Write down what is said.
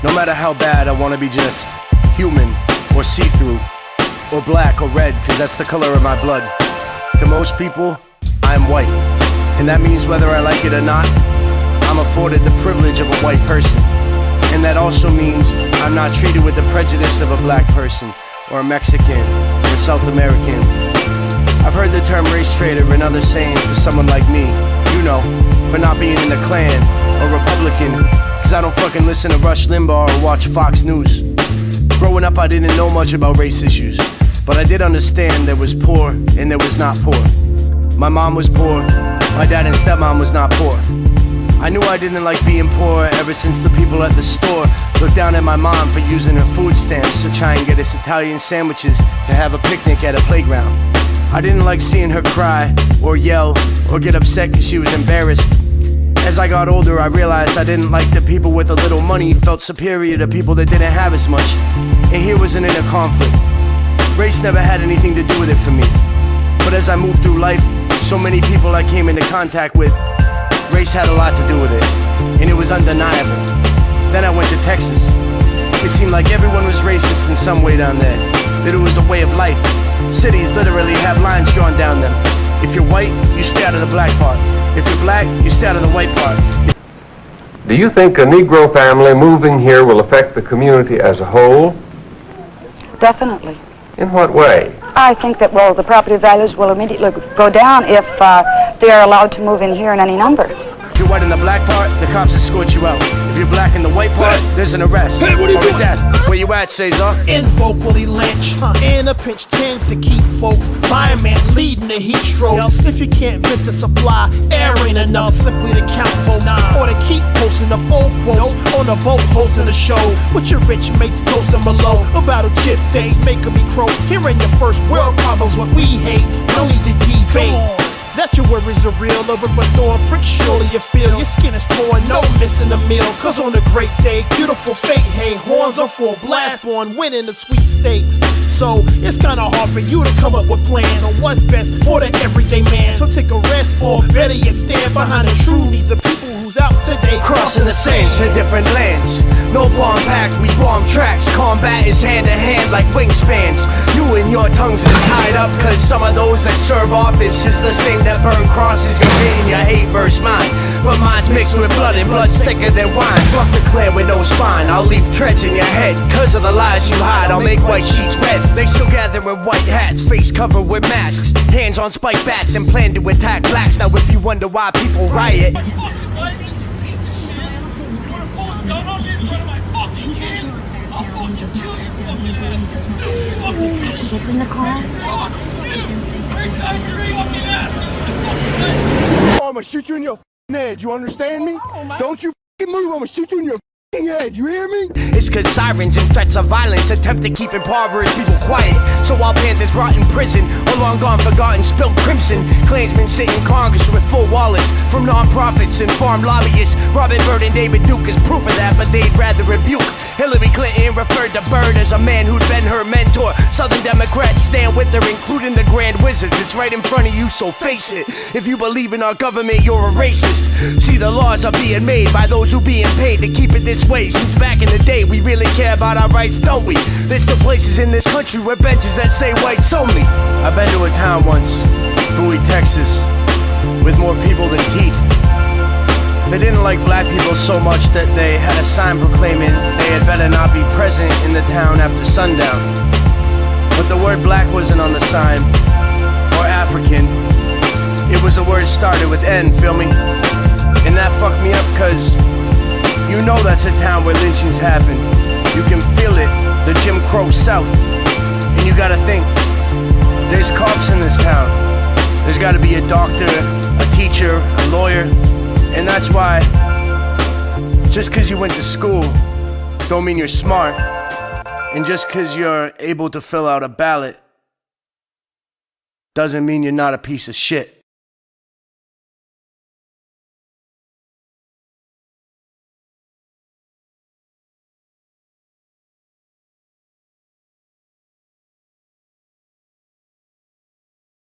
No matter how bad, I wanna be just human, or see-through, or black or red, cause that's the color of my blood. To most people, I am white, and that means whether I like it or not, I'm afforded the privilege of a white person. And that also means I'm not treated with the prejudice of a black person, or a Mexican, or a South American. I've heard the term race traitor and other sayings for someone like me, you know, for not being in the Klan or Republican, cause I don't fucking listen to Rush Limbaugh or watch Fox News. Growing up, I didn't know much about race issues, but I did understand there was poor and there was not poor. My mom was poor, my dad and stepmom was not poor. I knew I didn't like being poor ever since the people at the store looked down at my mom for using her food stamps to try and get us Italian sandwiches to have a picnic at a playground. I didn't like seeing her cry or yell or get upset because she was embarrassed. As I got older, I realized I didn't like that people with a little money felt superior to people that didn't have as much. And here was an inner conflict. Race never had anything to do with it for me. But as I moved through life, so many people I came into contact with, race had a lot to do with it, and it was undeniable. Then I went to Texas. It seemed like everyone was racist in some way down there, that it was a way of life. Cities literally have lines drawn down them. If you're white, you stay out of the black part. If you're black, you stay out of the white part. Do you think a Negro family moving here will affect the community as a whole? Definitely. In what way? I think that, well, the property values will immediately go down if they are allowed to move in here in any number. If you're white in the black part, the cops escort you out. If you're black in the white part, there's an arrest. Hey, what are you doing? Where you at, Cesar? In vocally lynch, in a pinch tends to keep folks fireman leading the heat strokes. If you can't vent the supply, air ain't enough simply to count folks, or to keep posting the bold quotes on the boat hosting the show with your rich mates toasting below about a chip days making me crow. Hearing your first world problems, what we hate, no need to debate. That your worries are real, over but throwing pricks, surely you feel your skin is torn, no missing a meal. Cause on a great day, beautiful fate, hey, horns are full blast on winning the sweepstakes. So it's kinda hard for you to come up with plans on what's best for the everyday man. So take a rest, or better yet stand behind the true needs of people who's out today Crossing the sands to different lands. No bomb pack, we bomb tracks. Combat is hand to hand like wingspans. You and your tongues is tied up, cause some of those that serve office is the same that burn crosses. You're hitting your hate versus mine, but mine's mixed with blood and blood's thicker than wine. Fuck the clan with no spine, I'll leave treads in your head. Cause of the lies you hide, I'll make white sheets red. They still gather in white hats, face covered with masks, hands on spiked bats and plan to attack blacks. Now if you wonder why people riot, Kids in the car? I'm gonna shoot you in your head, you understand me? Don't you move, I'm gonna shoot you in your head, you hear me? it's cause sirens and threats of violence attempt to keep impoverished people quiet. So while panthers rot in prison, or long gone forgotten, spilled crimson, Klansmen sit in Congress with full wallets from non-profits and farm lobbyists. Robert Byrd and David Duke is proof of that, but they'd rather rebuke. Hillary Clinton referred to Byrd as a man who'd been her mentor. Southern Democrats stand with her, including the Grand Wizards. It's right in front of you, so face it. If you believe in our government, you're a racist. See, the laws are being made by those who being paid to keep it this way. Since back in the day, we really care about our rights, don't we? There's still places in this country with benches that say whites only. I've been to a town once, Bowie, Texas, with more people than teeth. They didn't like black people so much that they had a sign proclaiming they had better not be present in the town after sundown. But the word black wasn't on the sign, or African. It was a word started with N, feel me? And that fucked me up cause you know that's a town where lynchings happen. You can feel it, the Jim Crow South. And you gotta think, there's cops in this town. There's gotta be a doctor, a teacher, a lawyer. And that's why, just cause you went to school, don't mean you're smart. And just cause you're able to fill out a ballot, doesn't mean you're not a piece of shit.